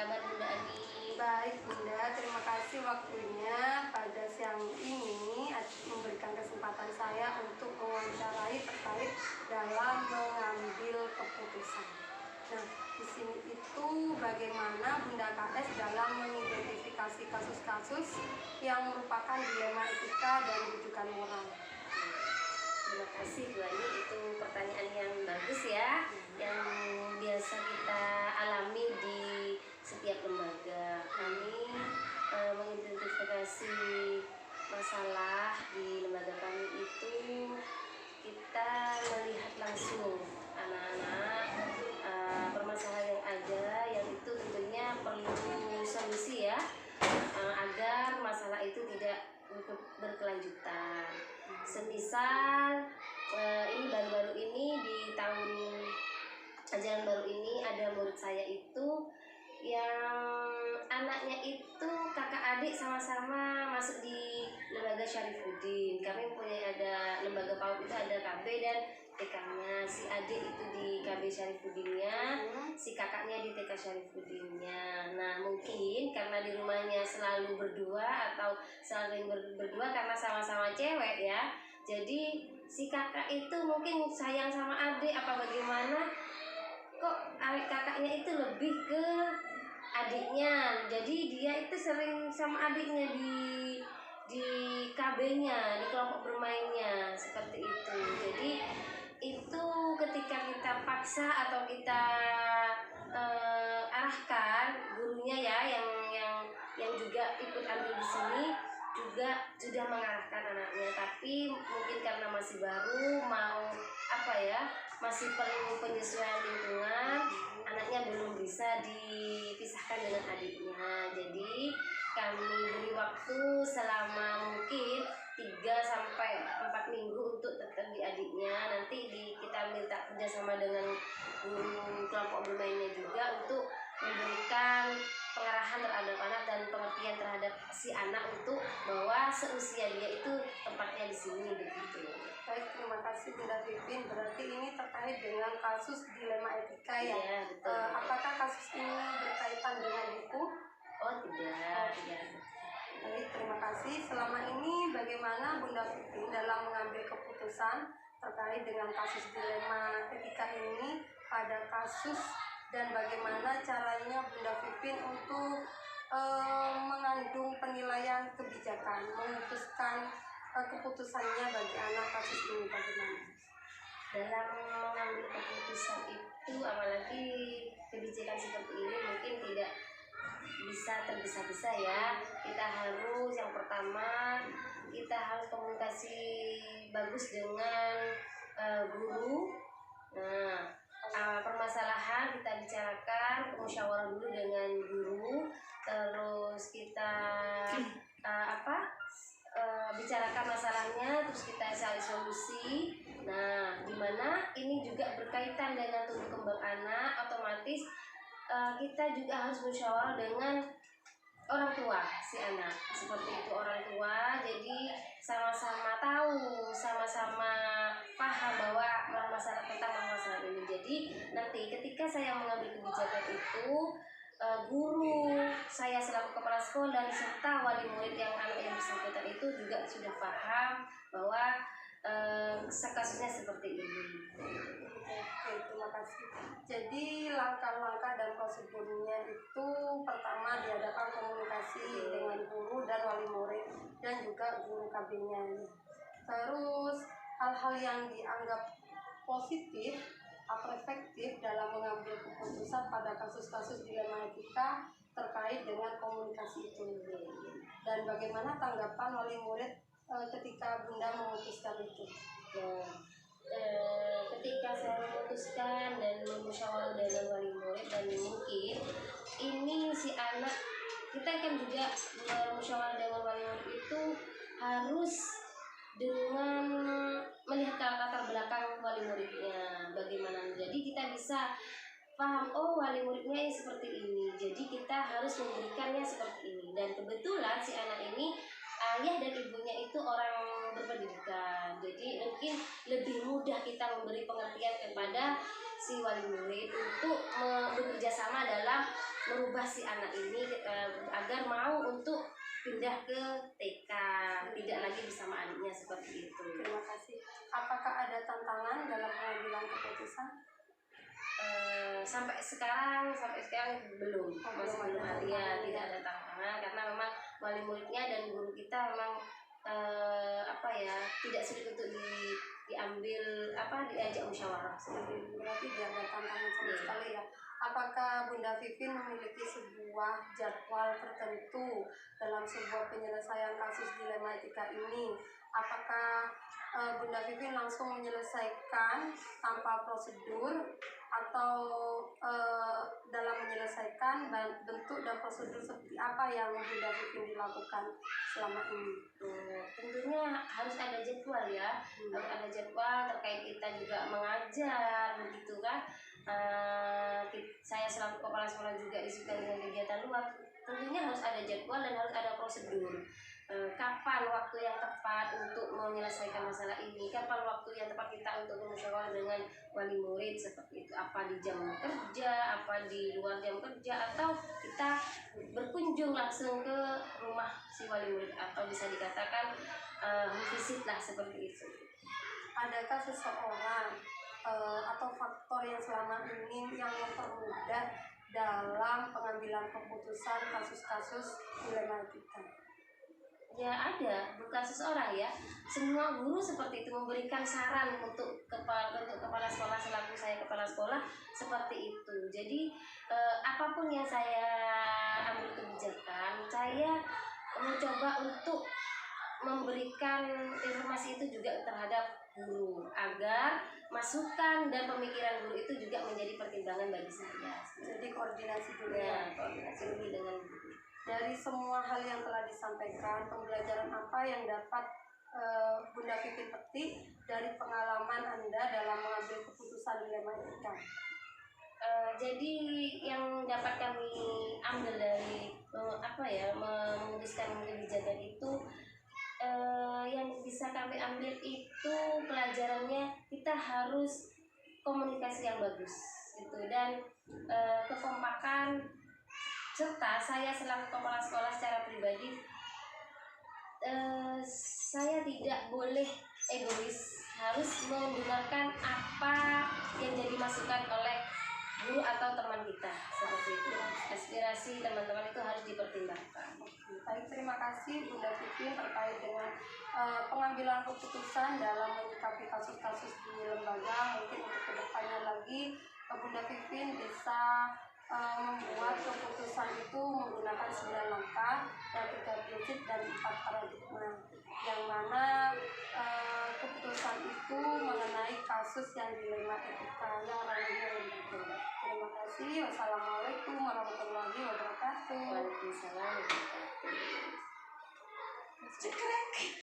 kabar Bunda Ani? Baik Bunda, terima kasih waktunya pada siang ini memberikan kesempatan saya untuk mewawancarai terkait dalam mengambil keputusan. Nah, di sini itu bagaimana Bunda KS dalam mengidentifikasi kasus-kasus yang merupakan dilema etika dan rujukan moral. Terima kasih Bu Ani, itu pertanyaan yang bagus ya, yang biasa kita alami di setiap lembaga. Kami mengidentifikasi masalah di lembaga kami itu kita melihat langsung anak-anak permasalahan yang ada, yang itu tentunya perlu solusi ya, agar masalah itu tidak berkelanjutan. Semisal ini baru-baru ini di tahun ajaran baru ini ada murid saya itu yang anaknya itu kakak adik sama-sama masuk di lembaga Syarifuddin. Kami punya ada lembaga PAUD itu ada KB dan TK-nya. Si adik itu di KB Syarifuddinnya, si kakaknya di TK Syarifuddinnya. Nah mungkin karena di rumahnya selalu berdua atau selalu berdua karena sama-sama cewek ya, jadi si kakak itu mungkin sayang sama adik apa bagaimana, kok adik kakaknya itu lebih ke adiknya, jadi dia itu sering sama adiknya di KB-nya, di kelompok bermainnya seperti itu. Jadi itu ketika kita paksa atau kita arahkan gurunya ya, yang juga ikut ambil di sini juga sudah mengarahkan anaknya, tapi mungkin karena masih baru, mau apa ya, masih perlu penyesuaian lingkungan, anaknya belum bisa dipisahkan dengan adiknya. Jadi kami beri waktu selama mungkin 3-4 minggu untuk tetap di adiknya. Nanti kita minta kerjasama dengan guru kelompok bermainnya juga untuk memberikan pengarahan terhadap anak dan pengertian terhadap si anak untuk bahwa seusia dia itu tempatnya di sini begitu. Baik, terima kasih Bunda Pipin. Berarti ini terkait dengan kasus dilema etika ya? Iya, betul. Apakah kasus ini berkaitan dengan hukum? Oh tidak. Baik, terima kasih. Selama ini bagaimana Bunda Pipin dalam mengambil keputusan terkait dengan kasus dilema etika ini pada kasus, dan bagaimana caranya Bunda Pipin untuk mengandung penilaian kebijakan, memutuskan keputusannya bagi anak kasus ini bagaimana? Dalam mengambil keputusan itu, apalagi kebijakan seperti ini, mungkin tidak bisa tergesa-gesa ya. Kita harus, yang pertama kita harus komunikasi bagus dengan guru. Nah, permasalahan kita bicarakan, musyawarah dulu dengan guru, terus kita bicarakan masalahnya, terus kita cari solusi. Nah, dimana ini juga berkaitan dengan tumbuh kembang anak, otomatis kita juga harus musyawarah dengan orang tua si anak, seperti itu, orang tua. Jadi sama-sama tahu, sama-sama paham bahwa masalah tentang masalah ini. Jadi nanti ketika saya mengambil kebijakan itu, guru saya selaku kepala sekolah dan serta wali murid yang anak yang bersangkutan itu juga sudah paham bahwa kasusnya seperti ini. Oke, terima kasih. Jadi langkah-langkah dan prosedurnya itu pertama diadakan komunikasi dengan guru dan wali murid dan juga guru KB-nya. Terus hal-hal yang dianggap positif atau efektif dalam mengambil keputusan pada kasus-kasus dilema etika terkait dengan komunikasi itu. Dan bagaimana tanggapan wali murid ketika Bunda memutuskan itu? Ketika saya memutuskan dan bermusyawarah dengan wali murid, dan mungkin ini si anak, kita kan juga bermusyawarah dengan wali murid itu harus dengan melihat latar belakang wali muridnya bagaimana. Jadi kita bisa paham, oh wali muridnya seperti ini, jadi kita harus memberikannya seperti ini. Dan kebetulan si anak ini ayah dan ibunya itu orang berpendidikan, jadi mungkin lebih mudah kita memberi pengertian kepada si wali murid untuk bekerja sama dalam merubah si anak ini agar mau untuk pindah ke TK, tidak lagi bersama adiknya seperti itu. Terima kasih. Apakah ada tantangan dalam pengambilan keputusan? Sampai sekarang belum, masih belum ada, ya, tidak ada tantangan karena memang wali muridnya dan guru kita memang tidak sulit untuk diajak musyawarah. Berarti tidak ada tantangan sama sekali ya. Apakah Bunda Vivin memiliki sebuah jadwal tertentu dalam sebuah penyelesaian kasus dilema etika ini? Apakah Bunda Vivin langsung menyelesaikan tanpa prosedur, atau dalam menyelesaikan bentuk dan prosedur seperti apa yang Bunda Vivin dilakukan selama ini? Tentunya harus ada jadwal ya, harus ada jadwal terkait kita juga mengajar begitu kan. Saya selaku kepala sekolah juga disukai dengan kegiatan luar, tentunya harus ada jadwal dan harus ada prosedur. Kapan waktu yang tepat untuk menyelesaikan masalah ini, kapan waktu yang tepat kita untuk bermusyawarah dengan wali murid seperti itu, apa di jam kerja, apa di luar jam kerja, atau kita berkunjung langsung ke rumah si wali murid, atau bisa dikatakan visit lah seperti itu. Adakah seseorang atau faktor yang selama ini yang mempermudah dalam pengambilan keputusan kasus-kasus dilema etika? Ya ada, bukan seseorang ya. Semua guru seperti itu memberikan saran untuk kepala sekolah, selaku saya kepala sekolah seperti itu. Jadi apapun yang saya ambil kebijakan, saya mencoba untuk memberikan informasi itu juga terhadap guru agar masukan dan pemikiran guru itu juga menjadi pertimbangan bagi saya. Jadi koordinasi juga. Ya, koordinasi dulu dengan guru. Dari semua hal yang telah disampaikan, pembelajaran apa yang dapat Bunda Vivin petik dari pengalaman Anda dalam mengambil keputusan dilema etika? Jadi yang dapat kami ambil dari memutuskan kebijakan itu, yang bisa kami ambil itu pelajarannya kita harus komunikasi yang bagus gitu, dan kekompakan, serta saya selaku kepala sekolah secara pribadi saya tidak boleh egois, harus mendengarkan apa yang jadi masukan oleh guru atau teman kita seperti itu. Aspirasi teman-teman itu harus dipertimbangkan. Baik, terima kasih Bunda Vivin terkait dengan pengambilan keputusan dalam menyikapi kasus-kasus di lembaga. Mungkin untuk kedepannya lagi Bunda Vivin bisa membuat keputusan itu menggunakan 9 langkah dan 3 prinsip dan 4 paradigma, yang mana keputusan itu mengenai kasus yang dilema etika yang ranahnya lembaga. Terima kasih. Wassalamualaikum warahmatullahi wabarakatuh. Waalaikumsalam warahmatullahi wabarakatuh.